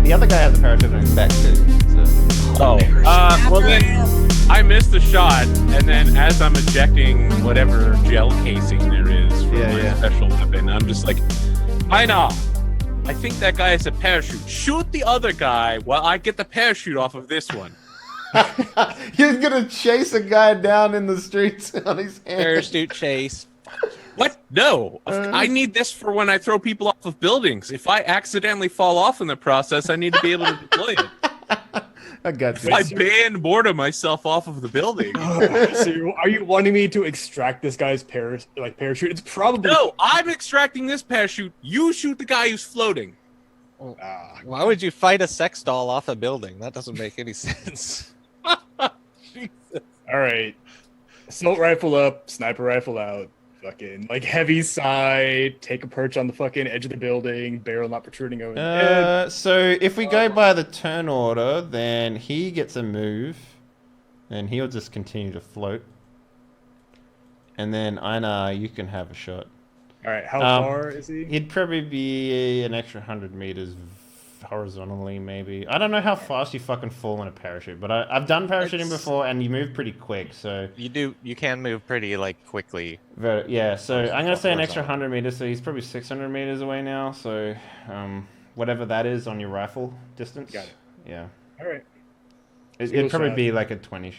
the other guy has a parachute on his back too. So. Well then, I missed the shot, and then as I'm ejecting whatever gel casing there is for my special weapon, I'm just like, Aina, I think that guy has a parachute. Shoot the other guy while I get the parachute off of this one. He's gonna chase a guy down in the streets on his hand. Parachute chase. What? No. I need this for when I throw people off of buildings. If I accidentally fall off in the process, I need to be able to deploy it. I got you. I ban boredom myself off of the building. So are you wanting me to extract this guy's parachute? It's probably... No, I'm extracting this parachute. You shoot the guy who's floating. Why would you fight a sex doll off a building? That doesn't make any sense. Jesus. All right. Assault rifle up, sniper rifle out. Fucking like heavy side, take a perch on the fucking edge of the building, barrel not protruding over the head. So if we go by the turn order, then he gets a move, and he'll just continue to float. And then Einar, you can have a shot. All right, how far is he? He'd probably be an extra 100 meters horizontally, maybe. I don't know how fast you fucking fall in a parachute, but I've done parachuting before, and you move pretty quick. So you can move pretty like quickly. Yeah. So I'm gonna say an extra 100 meters. So he's probably 600 meters away now. So whatever that is on your rifle distance. Got it. Yeah. All right. It'd probably be like a 20,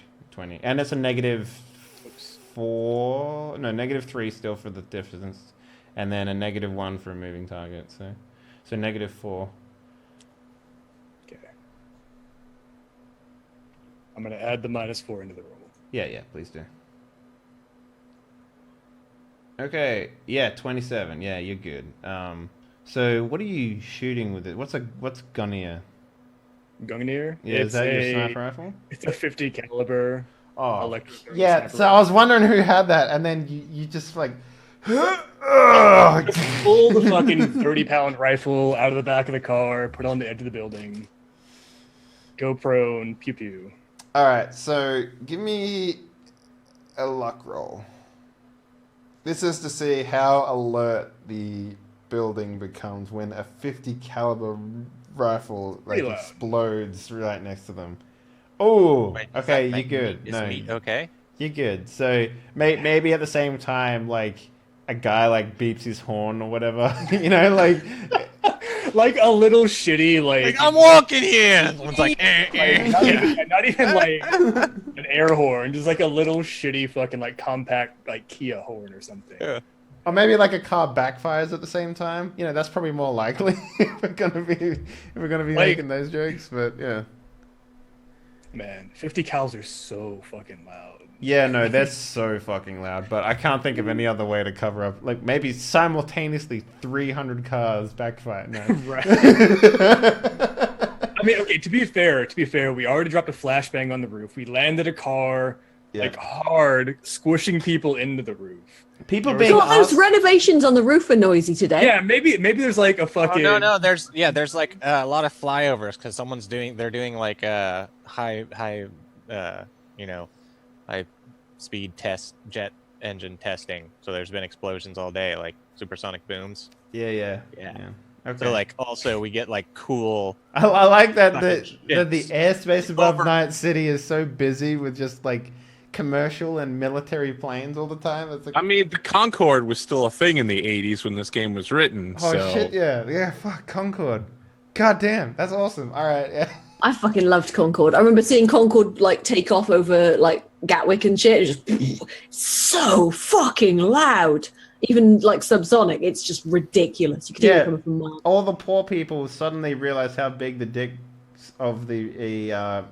and it's a -3 still for the distance, and then a -1 for a moving target. So -4. Okay. I'm gonna add the -4 into the roll. Yeah, please do. Okay, yeah, 27. Yeah, you're good. So what are you shooting with it? What's Gunnier? Gungnir? Yeah, is that your sniper rifle? It's a 50 caliber. Oh, yeah. So I was wondering who had that, and then you just like pull the fucking 30-pound rifle out of the back of the car, put it on the edge of the building, go prone, pew pew. All right, so give me a luck roll. This is to see how alert the building becomes when a 50 caliber rifle explodes right next to them. Oh, okay, you're good. Okay, you're good. So maybe at the same time, like a guy like beeps his horn or whatever, you know, like a little shitty like I'm walking here. One's like, not even like an air horn, just like a little shitty fucking like compact like Kia horn or something. Yeah. Or maybe like a car backfires at the same time. You know, that's probably more likely if we're gonna be making those jokes. But yeah, man, 50 cals are so fucking loud. Yeah, no, that's so fucking loud. But I can't think of any other way to cover up. Like maybe simultaneously 300 cars backfire. No. Right. I mean, okay. To be fair, we already dropped a flashbang on the roof. We landed a car like hard, squishing people into the roof. People being those renovations on the roof are noisy today. Yeah, maybe there's like a fucking. Oh, no, there's like a lot of flyovers because they're doing like high speed jet engine testing. So there's been explosions all day, like supersonic booms. Yeah. Okay. So like also we get like cool. I like that the airspace above Night City is so busy with just like commercial and military planes all the time. It's like, I mean, the Concorde was still a thing in the 80s when this game was written. Oh shit, yeah, fuck Concorde. God damn, that's awesome. All right, yeah. I fucking loved Concorde. I remember seeing Concorde like take off over like Gatwick and shit. It's just so fucking loud. Even like subsonic, it's just ridiculous. You can hear it coming from miles. All the poor people suddenly realized how big the dicks of the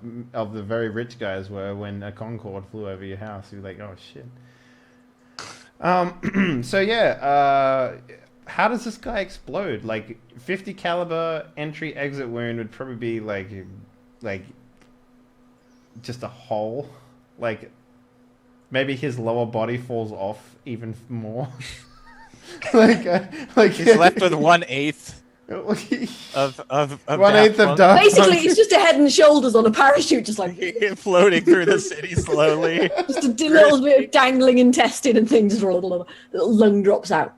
very rich guys were when a Concorde flew over your house. You're like, oh shit. So yeah, how does this guy explode? Like 50 caliber entry exit wound would probably be like just a hole. Like maybe his lower body falls off even more. like he's left with 1/8 of 1/8 of dark. Basically, it's just a head and shoulders on a parachute, just like floating through the city slowly. Just a little bit of dangling intestine and things. Little lung drops out.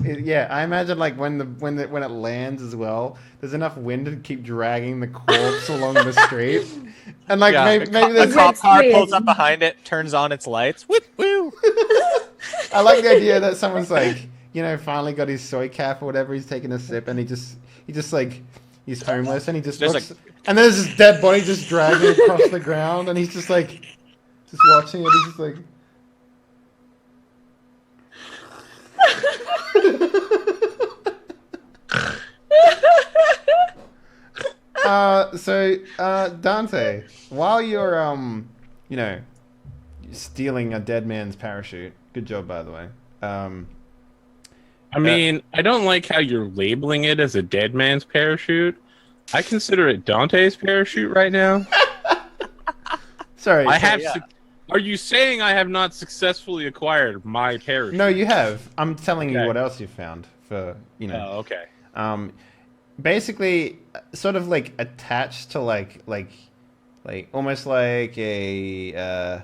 Yeah, I imagine like when it lands as well, there's enough wind to keep dragging the corpse along the street, and like maybe a there's. cop car weird. pulls up behind it, turns on its lights. Whoop woo! I like the idea that someone's like, finally got his soy cap or whatever. He's taking a sip, and he just like he's homeless, and he just There's looks, and there's this dead body just dragging across the ground, and he's just like, just watching it. He's just like. Dante, while you're stealing a dead man's parachute, good job by the way. I mean, I don't like how you're labeling it as a dead man's parachute. I consider it Dante's parachute right now. Sorry, Are you saying I have not successfully acquired my parachute? No, you have. I'm telling you what else you found for Oh, okay. Basically, sort of like attached to like almost like a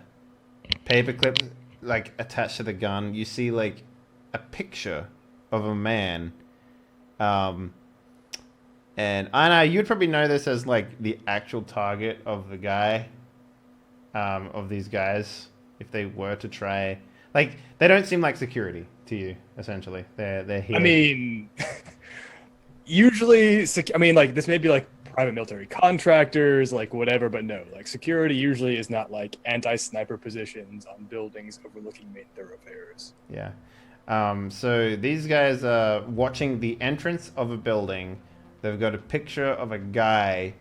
paperclip, like attached to the gun. You see like a picture of a man, and I know you'd probably know this as like the actual target of the guy, of these guys if they were to try. Like they don't seem like security to you. Essentially, they're here. I mean. Usually, like this may be like private military contractors, like whatever, but no, like security usually is not like anti-sniper positions on buildings overlooking main thoroughfares. Yeah. So these guys are watching the entrance of a building. They've got a picture of a guy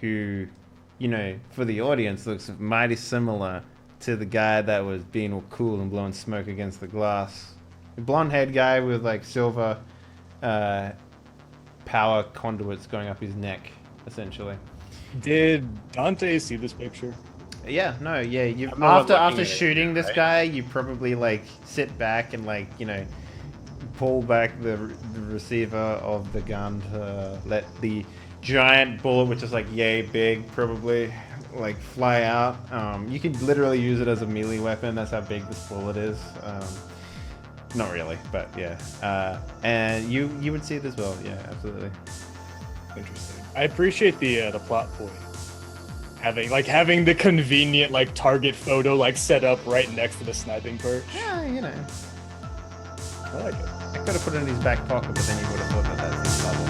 who, for the audience looks mighty similar to the guy that was being all cool and blowing smoke against the glass. A blonde-haired guy with like silver power conduits going up his neck, essentially. Did Dante see this picture? Yeah, no, yeah. You after shooting this guy, you probably like sit back and like pull back the receiver of the gun to let the giant bullet, which is like yay big, probably like fly out. You could literally use it as a melee weapon. That's how big this bullet is. Not really, but yeah. And you would see it as well. Yeah, absolutely. Interesting. I appreciate the plot point. Having the convenient like target photo like set up right next to the sniping perch. Yeah, I like it. I could have put it in his back pocket, but then you would have thought that that's his bubble.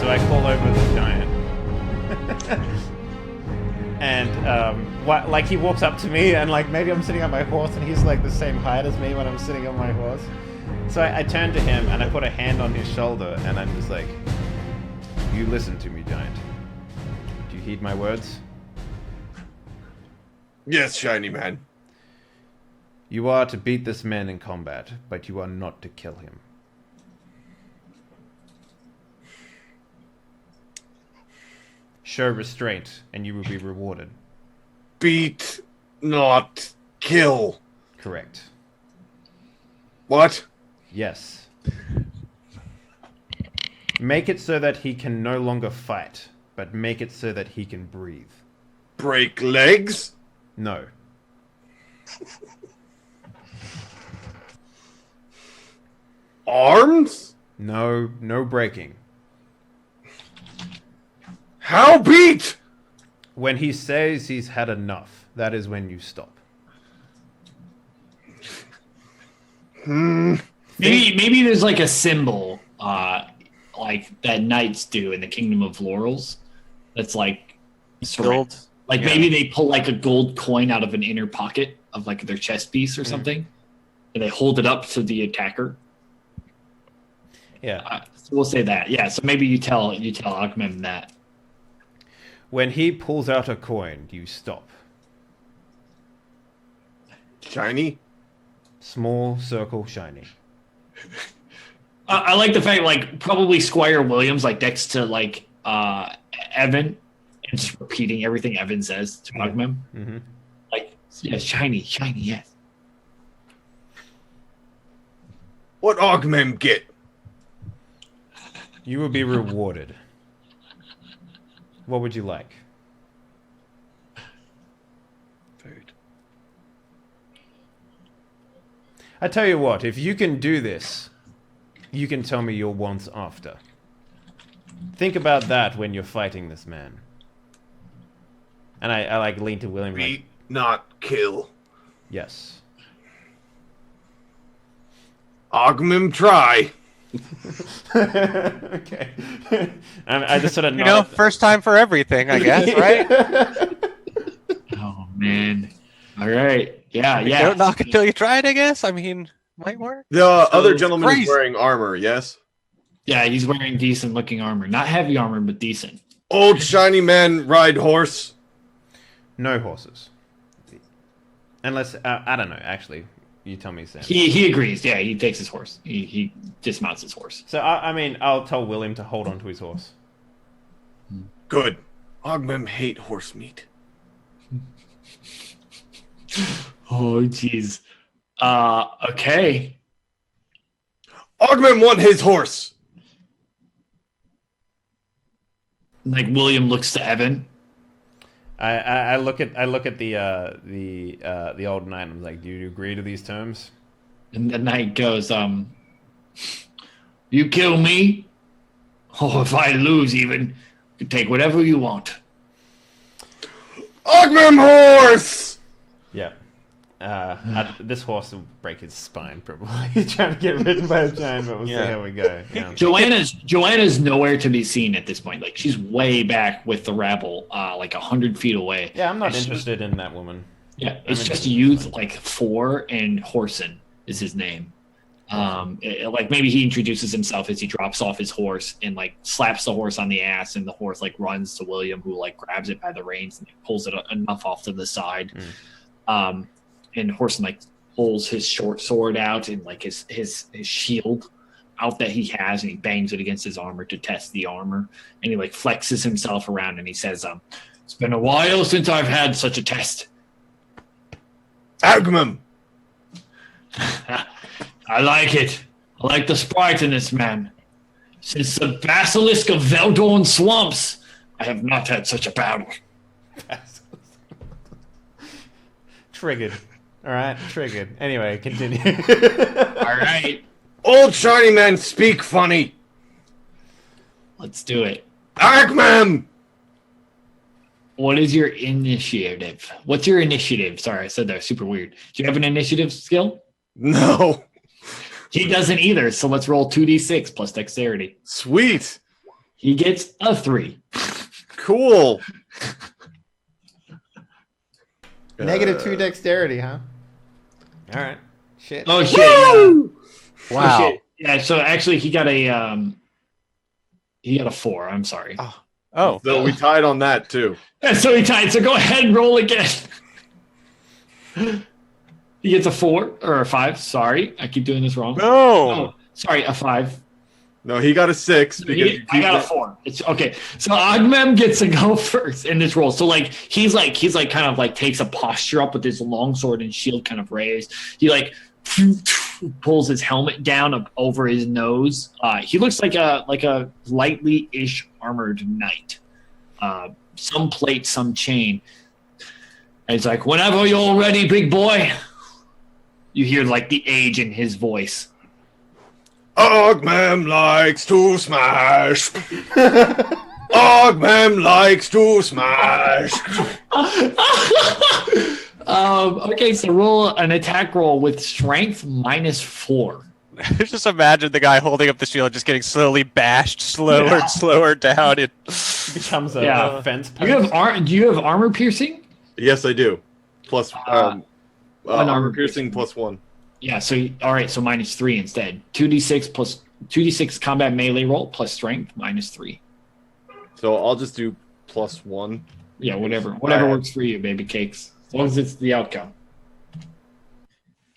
So I call over the giant. And like he walks up to me and like maybe I'm sitting on my horse and he's like the same height as me when I'm sitting on my horse. So I turn to him and I put a hand on his shoulder and I'm just like, you listen to me, giant. Do you heed my words? Yes, shiny man. You are to beat this man in combat, but you are not to kill him. Show restraint, and you will be rewarded. Beat, not kill. Correct. What? Yes. Make it so that he can no longer fight, but make it so that he can breathe. Break legs? No. Arms? No breaking. How beat? When he says he's had enough, that is when you stop. Maybe there's like a symbol, like that knights do in the Kingdom of Laurels. That's like Gold. Like maybe they pull like a gold coin out of an inner pocket of like their chest piece or something, and they hold it up to the attacker. Yeah. So we'll say that. Yeah. So maybe you tell Agamemnon that. When he pulls out a coin, you stop. Shiny? Small circle shiny. I like the fact like probably Squire Williams like next to like Evan and just repeating everything Evan says to Augmem. Mm-hmm. Like, yeah, shiny, yes. What Augmem get? You will be rewarded. What would you like? Food. I tell you what, if you can do this, you can tell me your wants after. Think about that when you're fighting this man. And I like lean to William like, Beat, not kill. yes. Augmem try. Okay. And I just sort of You know, first time for everything, I guess, right? Oh man. All right. Yeah. Don't knock until you try it, I guess. I mean, might work. The other it's gentleman is crazy. wearing armor, yes? Yeah, he's wearing decent looking armor. Not heavy armor, but decent. Old shiny man ride horse. No horses. Unless, I don't know, actually. You tell me, Sam. He agrees. Yeah, he takes his horse. He dismounts his horse. So, I mean, I'll tell William to hold on to his horse. Good. Augmem hate horse meat. Oh, jeez. Okay. Augmem want his horse. Like William looks to Evan. I look at the old knight and I'm like, do you agree to these terms? And the knight goes, you kill me, or if I lose even, you can take whatever you want. Augmem horse! Yeah. This horse will break his spine probably. Trying to get ridden by a giant, but we'll see how we go. Yeah. Joanna's nowhere to be seen at this point. Like she's way back with the rabble, like 100 feet away. Yeah, I'm not interested in that woman. Yeah, it's just youth like 4 and Horson is his name. Like maybe he introduces himself as he drops off his horse and like slaps the horse on the ass, and the horse like runs to William, who like grabs it by the reins and pulls it enough off to the side. And Horson like pulls his short sword out and like his shield out that he has, and he bangs it against his armor to test the armor, and he like flexes himself around and he says, "It's been a while since I've had such a test." Augmem! I like it. I like the sprightliness, man. Since the basilisk of Veldorn swamps, I have not had such a battle. Triggered. All right, triggered. Anyway, continue. All right, Old shiny man speak funny. let's do it. Augmem! What is your initiative? What's your initiative? Sorry, I said that was super weird. Do you have an initiative skill? No. He doesn't either, so let's roll 2d6 plus dexterity. Sweet. He gets a 3. Cool. -2 dexterity, huh? All right. Shit. Oh shit! Yeah. Wow. Oh, shit. Yeah. So actually, he got a 4. I'm sorry. Oh, So we tied on that too. And so he tied. So go ahead and roll again. He gets a 4 or a 5. Sorry, I keep doing this wrong. no. Oh, sorry, a 5. No, he got a 6 because I got a 4. It's okay. So Augmem gets to go first in this roll. So like he's kind of like takes a posture up with his longsword and shield kind of raised. He like pulls his helmet down up over his nose. He looks like a lightly-ish armored knight. Some plate, some chain. And it's like, whenever you're ready, big boy. You hear like the age in his voice. Augmem likes to smash. Augmem likes to smash. Okay, so roll an attack roll with strength -4. Just imagine the guy holding up the shield just getting slowly bashed slower and slower down. It becomes a Yeah. fence Do you have armor piercing? Yes, I do. Plus armor armor piercing plus 1. Yeah, so all right, so -3 instead. 2d6 combat melee roll plus strength -3. So I'll just do plus 1. Yeah, whatever Alright. works for you, baby cakes. As long as it's the outcome.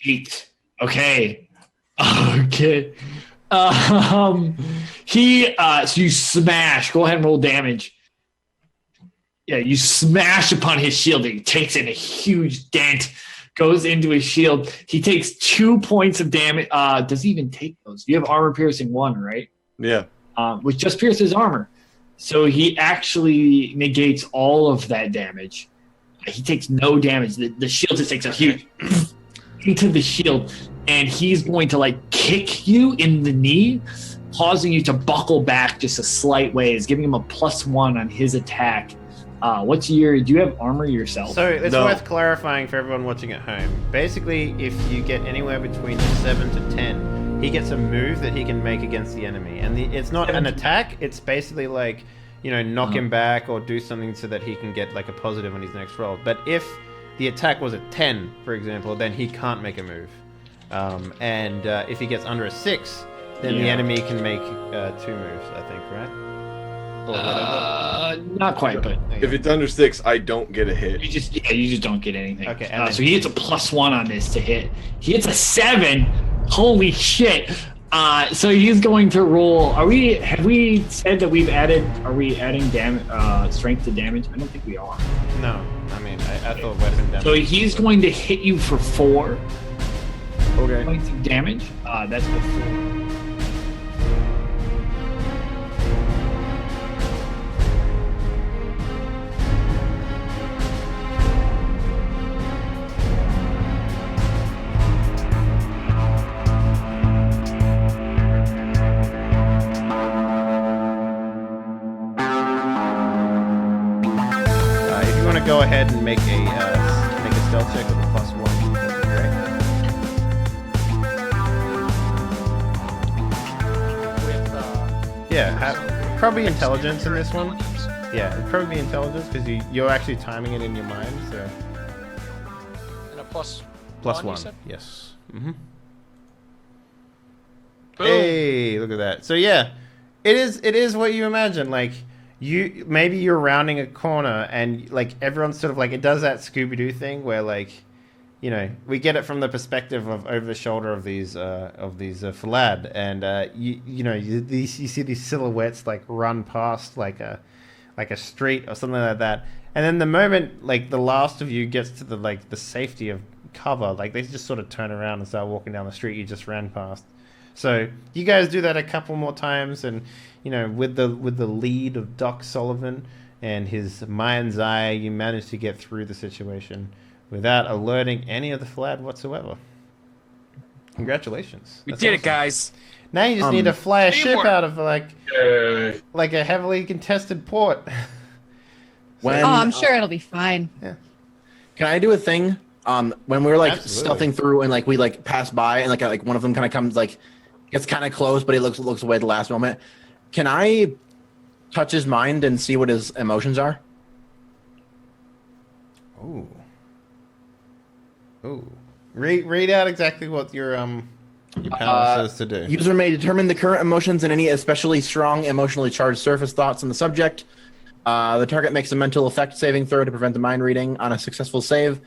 8. Okay. Okay. So you smash. Go ahead and roll damage. you smash upon his shield. He takes in a huge dent, goes into his shield. He takes 2 points of damage. Does he even take those? You have armor piercing 1, right? Yeah. Which just pierces armor. So he actually negates all of that damage. He takes no damage. The shield just takes a huge into the shield, and he's going to like kick you in the knee, causing you to buckle back just a slight ways, giving him a +1 on his attack. Do you have armor yourself? So it's No. worth clarifying for everyone watching at home. Basically, if you get anywhere between 7 to 10, he gets a move that he can make against the enemy. And it's not an attack, it's basically like, knock him back or do something so that he can get like a positive on his next roll. But if the attack was a 10, for example, then he can't make a move. And if he gets under a 6, then the enemy can make 2 moves, I think, right? Or whatever. Not quite, but If it's under 6, I don't get a hit. you just don't get anything. Okay, and then- so he gets a +1 on this to hit. He hits a 7. Holy shit! So he's going to roll. Have we said that are we adding strength to damage? I don't think we are. No, I mean, I thought weapon damage. So he's going to hit you for 4 Okay. points of damage. That's before. If you want to go ahead and make a stealth check with a +1, that'd be great. Yeah, probably intelligence in this one. Yeah, it'd probably be intelligence because you're actually timing it in your mind. So And a plus +1, you said? yes. Mm-hmm. Boom. Hey, look at that. So yeah, it is what you imagine. Like maybe you're rounding a corner and like everyone's sort of like, it does that Scooby-Doo thing where like, we get it from the perspective of over the shoulder of these Falad, and you see these silhouettes like run past like a street or something like that, and then the moment like the last of you gets to the safety of cover, like they just sort of turn around and start walking down the street you just ran past. So you guys do that a couple more times, and with the lead of Doc Sullivan and his mind's eye, you manage to get through the situation without alerting any of the Falad whatsoever. Congratulations. We That's did it, awesome. guys. Now you just need to fly a ship teamwork. out of like a heavily contested port. When, I'm sure it'll be fine. Can I do a thing? When we're like Absolutely. stealthing through and like we like pass by and like one of them kind of comes like gets kind of close, but he looks away at the last moment. Can I touch his mind and see what his emotions are? Ooh. Ooh. Read out exactly what your panel says to do. User may determine the current emotions and any especially strong emotionally charged surface thoughts on the subject. The target makes a mental effect saving throw to prevent the mind reading. On a successful save,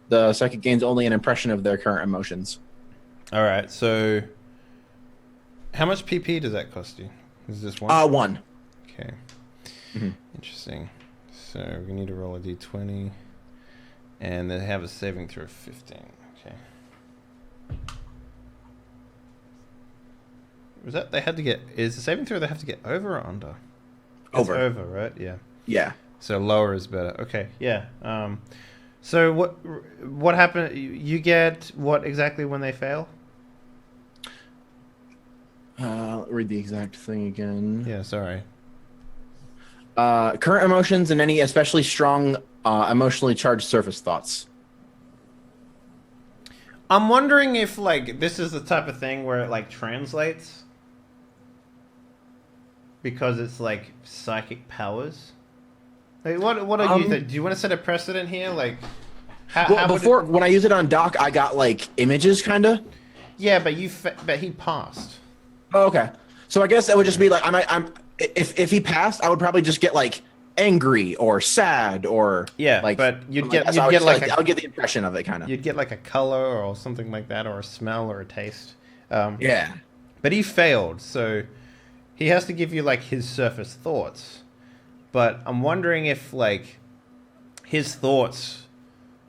the psychic gains only an impression of their current emotions. All right. So, how much PP does that cost you? Is this one? 1. Okay. Mhm. Interesting. So we need to roll a d20, and they have a saving throw of 15. Okay. Was that they had to get? Is the saving throw they have to get over or under? It's Over. over, right? Yeah. Yeah. So lower is better. Okay. Yeah. So what happened? You get what exactly when they fail? Read the exact thing again. Yeah. Sorry. Current emotions and any especially strong emotionally charged surface thoughts. I'm wondering if like this is the type of thing where it like translates because it's like psychic powers. Like, what do you think? Do you want to set a precedent here? Like, how would before when I use it on Doc, I got like images, kind of. yeah, but but he passed. Oh, okay. So I guess it would just be like if he passed, I would probably just get like angry or sad or Yeah, like. but you'd like get that. So I would you'd just, get like I would get the impression of it, kind of. you'd get like a color or something like that, or a smell or a taste. Yeah. But he failed, so he has to give you like his surface thoughts. But I'm wondering if like his thoughts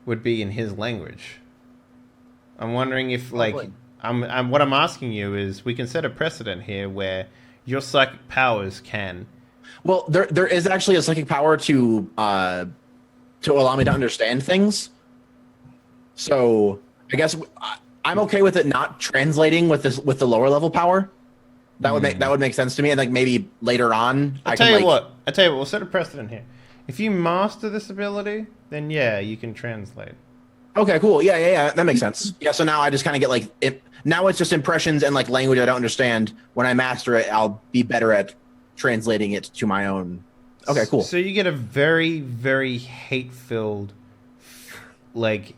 would be in his language. I'm wondering if, like, what I'm asking you is, we can set a precedent here where your psychic powers can. Well, there is actually a psychic power to allow me to understand things. So I guess I'm okay with it not translating with the lower level power. That would make sense to me, and like maybe later on. I'll tell you what. We'll set a precedent here. If you master this ability, then yeah, you can translate. Okay, cool. Yeah. That makes sense. Yeah. So now I just kind of get like now it's just impressions and like language I don't understand. When I master it, I'll be better at translating it to my own. Okay, cool. So you get a very, very hate-filled, like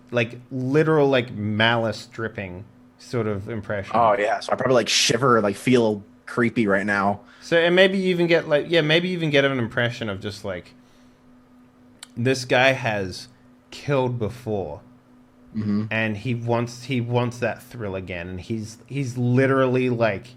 literal, like malice dripping sort of impression. Oh yeah. So I probably like shiver, like feel creepy right now. So, and maybe you even get an impression of just like, this guy has killed before, and he wants that thrill again, and he's literally like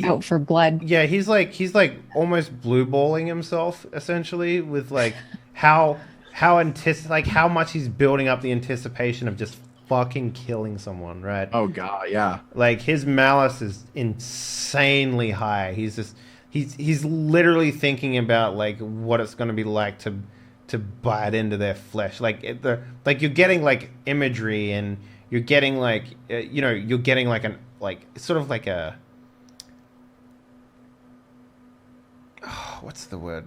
out for blood. Yeah, he's like almost blue balling himself essentially with like how much he's building up the anticipation of just fucking killing someone, right? Oh god, yeah. Like his malice is insanely high. He's literally thinking about like what it's going to be like to bite into their flesh. Like you're getting like imagery, and you're getting like you're getting like sort of like a what's the word?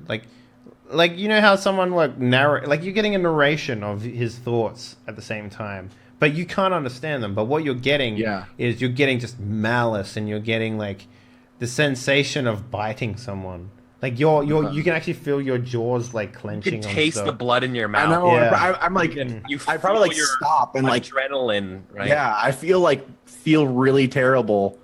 Like you know how someone like you're getting a narration of his thoughts at the same time, but you can't understand them. But what you're getting is you're getting just malice, and you're getting like the sensation of biting someone. Like you can actually feel your jaws like clenching. You can taste the blood in your mouth. I know. Yeah. I'm like, I probably like stop and like adrenaline, right? Yeah, I feel really terrible,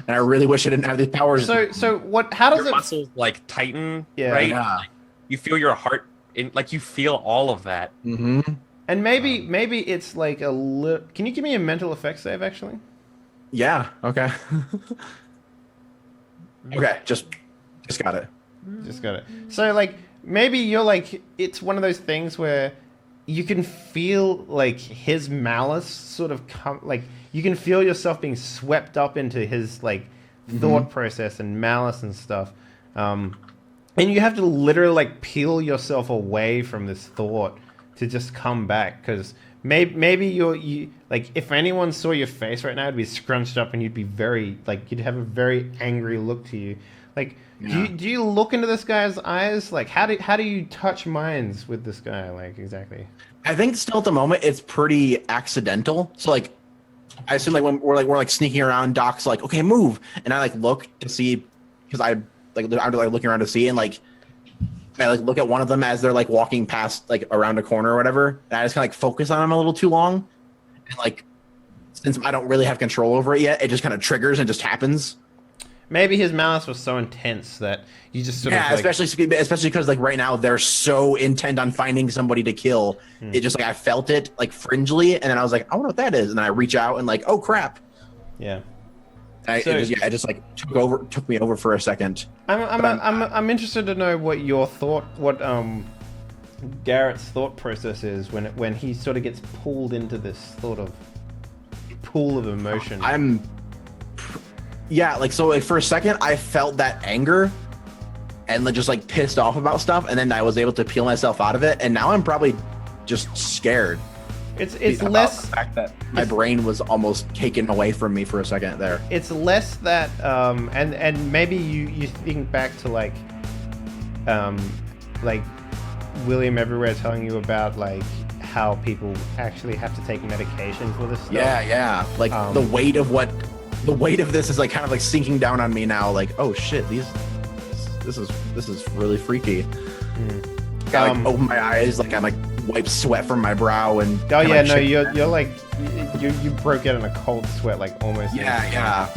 and I really wish I didn't have these powers. So what? How does your muscles like tighten? Yeah. Right. Yeah. Like, you feel your heart, like you feel all of that. Mm-hmm. And maybe it's like a little. Can you give me a mental effect save actually? Yeah. Okay. Okay. Just got it. Just got it. So like maybe you're like, it's one of those things where you can feel like his malice sort of come, like you can feel yourself being swept up into his like thought process and malice and stuff. And you have to literally like peel yourself away from this thought to just come back, because maybe you like, if anyone saw your face right now, it'd be scrunched up and you'd be very like, you'd have a very angry look to you. Like, do you look into this guy's eyes? Like, how do you touch minds with this guy? Like, exactly. I think still at the moment it's pretty accidental. So like, I assume like when we're like sneaking around, Doc's like, okay, move, and I like look to see, because I'm like looking around to see, and like I like look at one of them as they're like walking past like around a corner or whatever, and I just kind of like focus on them a little too long, and like since I don't really have control over it yet, it just kind of triggers and just happens. Maybe his malice was so intense that you just sort of like... especially because like right now they're so intent on finding somebody to kill. It just like I felt it like fringely, and then I was like, I wonder what that is, and then I reach out and like, oh crap. Yeah. It just like took me over for a second. I'm interested to know what Garrett's thought process is when he sort of gets pulled into this sort of pool of emotion. Yeah, like so like for a second I felt that anger and like just like pissed off about stuff, and then I was able to peel myself out of it, and now I'm probably just scared. It's less the fact that my brain was almost taken away from me for a second there. It's less that and maybe you think back to like William Everywhere telling you about like how people actually have to take medication for this stuff. Yeah. Like the weight of this is like kind of like sinking down on me now. Like, oh shit, this is really freaky. I like open my eyes, like I like wipe sweat from my brow, and you're like you broke out in a cold sweat, like almost. Yeah.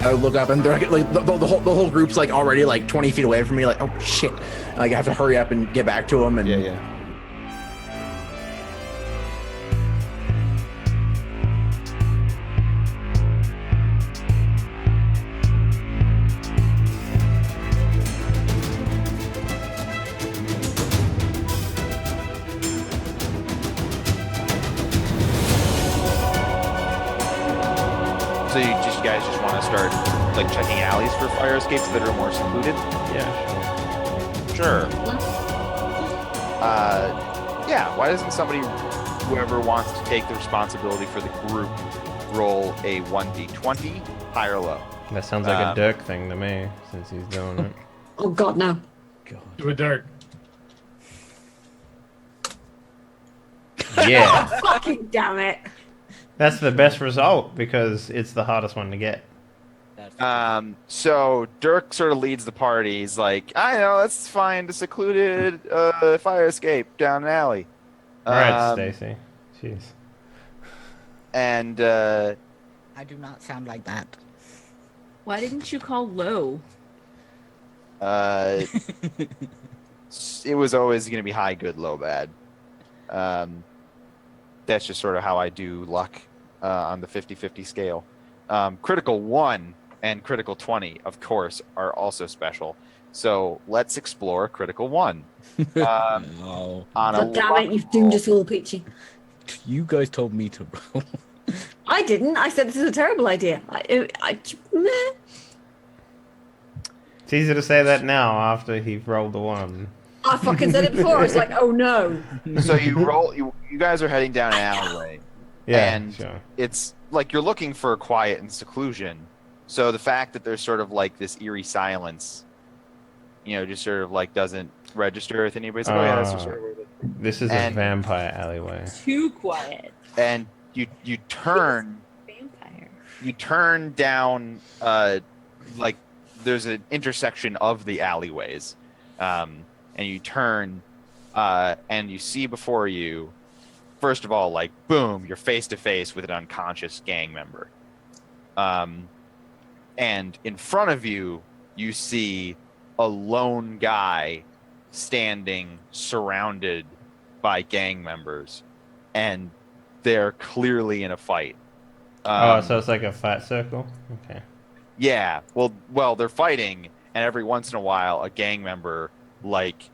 I look up and they're like the whole group's like already like 20 feet away from me. Like, oh shit! Like I have to hurry up and get back to them. And yeah. So you guys just want to start like checking alleys for fire escapes that are more secluded? Yeah. Sure. Yeah. Why doesn't somebody, whoever wants to take the responsibility for the group, roll a 1d20, high or low? That sounds like a Dirk thing to me, since he's doing it. Oh God, no. Do a Dirk. Yeah. Fucking damn it. That's the best result because it's the hardest one to get. So Dirk sort of leads the party. He's like, I know, let's find a secluded fire escape down an alley. All right, Stacy. Jeez. And I do not sound like that. Why didn't you call low? it was always going to be high, good, low, bad. That's just sort of how I do luck on the 50-50 scale. Critical 1 and critical 20, of course, are also special. So let's explore critical 1. No. God damn it, you've doomed us all, Peachy. You guys told me to roll. I didn't. I said this is a terrible idea. Meh. It's easy to say that now after he rolled the 1. I fucking said it before. I was like, oh no. So you guys are heading down an alleyway. Yeah, and sure. it's like you're looking for quiet and seclusion. So the fact that there's sort of like this eerie silence, just sort of like doesn't register with anybody. It's like, oh yeah, that's just sort of weird. This is a vampire alleyway. Too quiet. And you turn. Vampire. You turn down like there's an intersection of the alleyways, and you turn and you see before you. First of all, like, boom, you're face to face with an unconscious gang member. And in front of you, you see a lone guy standing surrounded by gang members. And they're clearly in a fight. So it's like a flat circle? Okay. Yeah. Well, they're fighting, and every once in a while, a gang member, like,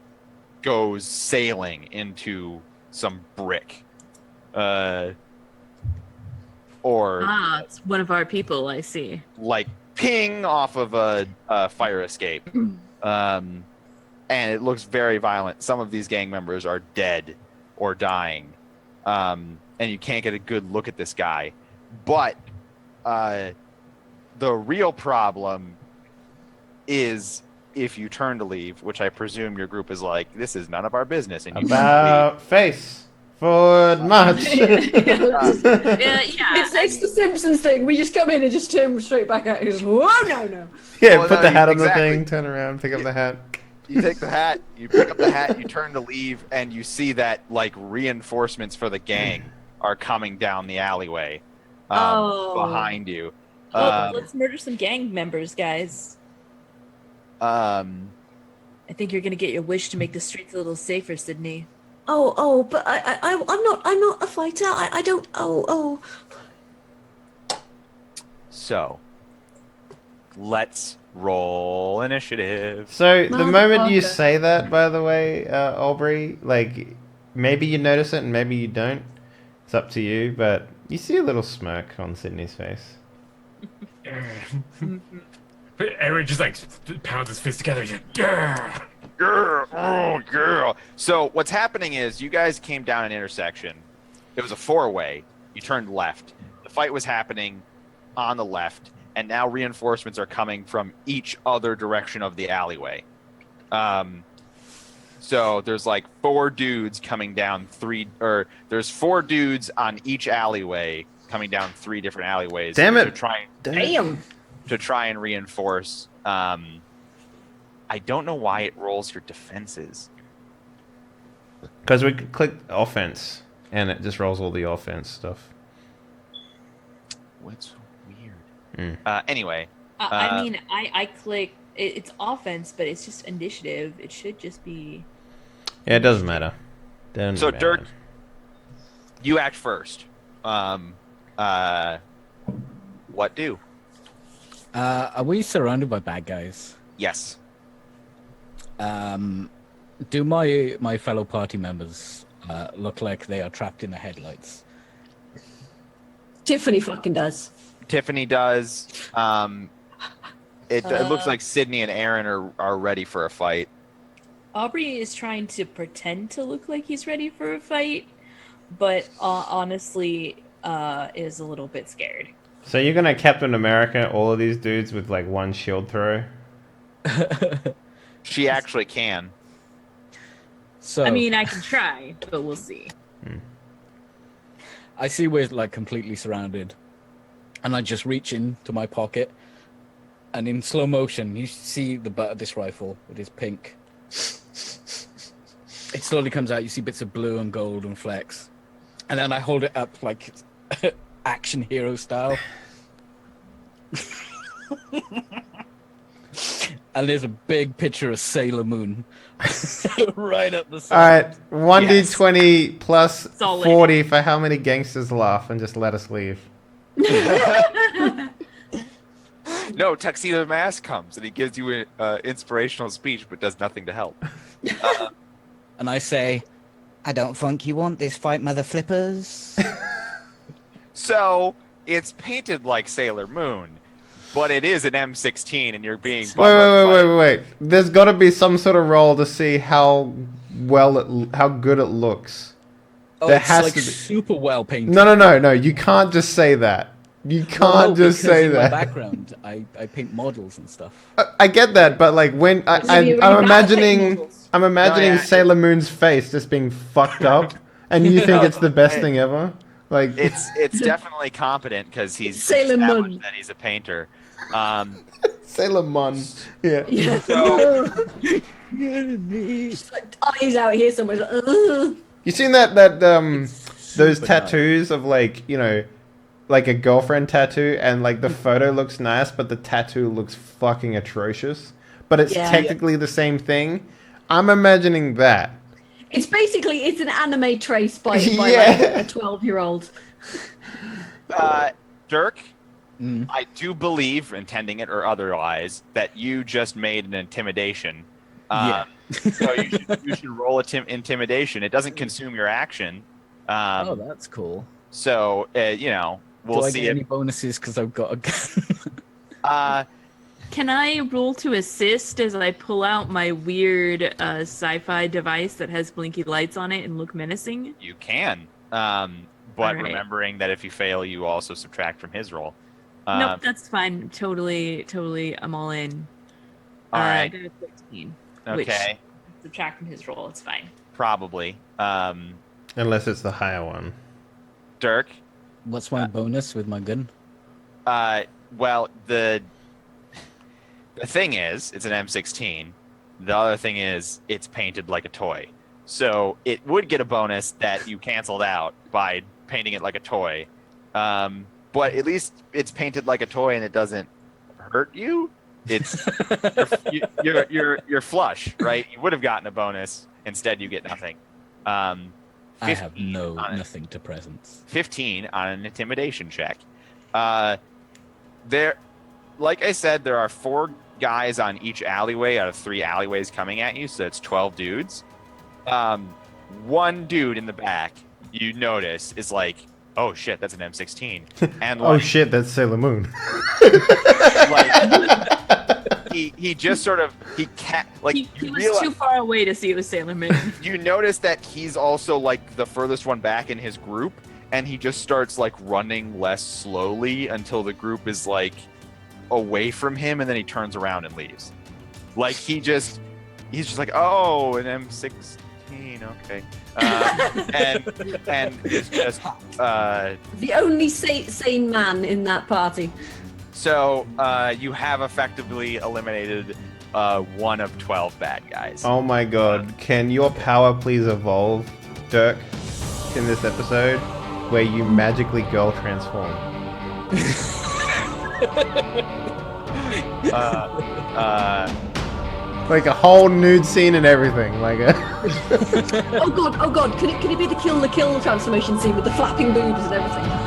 goes sailing into some brick. It's one of our people, I see. Like ping off of a fire escape. And it looks very violent. Some of these gang members are dead or dying. And you can't get a good look at this guy. But the real problem is if you turn to leave, which I presume your group is like, this is none of our business. And you About face. Forward march. It's the Simpsons thing. We just come in and just turn straight back out. Whoa, no. Yeah, put the hat on the thing, turn around, pick up the hat. You take the hat, you pick up the hat, you turn to leave, and you see that like reinforcements for the gang are coming down the alleyway behind you. Let's murder some gang members, guys. I think you're gonna get your wish to make the streets a little safer, Sydney. But I'm not a fighter. I don't. So, let's roll initiative. So the moment you say that, by the way, Aubrey, like maybe you notice it and maybe you don't. It's up to you, but you see a little smirk on Sydney's face. Aaron just like pounds his fist together. He's like, yeah. Girl. So what's happening is you guys came down an intersection. It was a 4-way. You turned left. The fight was happening on the left, and now reinforcements are coming from each other direction of the alleyway. So there's like 4 dudes coming down there's 4 dudes on each alleyway coming down 3 different alleyways. Damn it! To try and reinforce. I don't know why it rolls your defenses. Because we click offense, and it just rolls all the offense stuff. What's weird? Anyway. I click. It's offense, but it's just initiative. It should just be. Yeah, it doesn't matter. So, Dirk, you act first. What do? Are we surrounded by bad guys? Yes. Do my fellow party members look like they are trapped in the headlights? Tiffany fucking does. Tiffany does. It looks like Sydney and Aaron are ready for a fight. Aubrey is trying to pretend to look like he's ready for a fight, but honestly, is a little bit scared. So you're gonna Captain America all of these dudes with like one shield throw? She actually can. So I mean, I can try, but we'll see. I see we're like completely surrounded, and I just reach into my pocket, and in slow motion, you see the butt of this rifle. It is pink. It slowly comes out. You see bits of blue and gold and flecks, and then I hold it up like action hero style. And there's a big picture of Sailor Moon right up the side. Alright, 1d20 plus Solid. 40 for how many gangsters laugh, and just let us leave. No, Tuxedo Mask comes and he gives you an inspirational speech, but does nothing to help. And I say, I don't think you want this fight, mother flippers. So it's painted like Sailor Moon, but it is an M16, and you're being. Wait. There's got to be some sort of roll to see how good it looks. oh, There it's has like to be. super well painted. No. You can't just say that. You can't just say in that. my background, I paint models and stuff. I get that, but like when I'm imagining Sailor Moon's face just being fucked up, and you think it's the best thing ever. Like it's definitely competent because he's Sailor established Moon. that he's a painter. Sailor Moon. Yeah. So Just like eyes out here somewhere. Like, ugh. You seen that those super tattoos of like, you know, like a girlfriend tattoo, and like the photo looks nice but the tattoo looks fucking atrocious, but it's Yeah. technically the same thing? I'm imagining that. It's an anime trace by Yeah. like a 12-year-old. Dirk, I do believe, intending it or otherwise, that you just made an intimidation. Yeah. So you should roll intimidation. It doesn't consume your action. Oh, that's cool. So you know, we'll Do I see get it. any bonuses because I've got a gun? Can I roll to assist as I pull out my weird sci-fi device that has blinky lights on it and look menacing? You can, but Alright. remembering that if you fail, you also subtract from his roll. Nope, that's fine. Totally, I'm all in. All I right. got a 13. Okay. Which, subtract from his roll, it's fine. Probably. Unless it's the higher one. Dirk. What's my bonus with my gun? Well, the thing is, it's an M16. The other thing is, it's painted like a toy. So it would get a bonus that you canceled out by painting it like a toy. But at least it's painted like a toy and it doesn't hurt you. It's you're flush, right? You would have gotten a bonus. Instead, you get nothing. I have nothing to presents. 15 on an intimidation check. Like I said, there are 4 guys on each alleyway out of 3 alleyways coming at you, so it's 12 dudes. One dude in the back, you notice, is like, oh shit, that's an M16. And Oh shit, that's Sailor Moon. he just sort of He was too far away to see it was Sailor Moon. You notice that he's also like the furthest one back in his group, and he just starts like running less slowly until the group is like away from him, and then he turns around and leaves. Like he's just like, oh, an M16, okay, and it's just The only sane man in that party. So you have effectively eliminated 1 of 12 bad guys. Oh my god, can your power please evolve, Dirk, in this episode, where you magically girl transform? Like a whole nude scene and everything, like a... Oh god, can it be the Kill la Kill transformation scene with the flapping boobs and everything?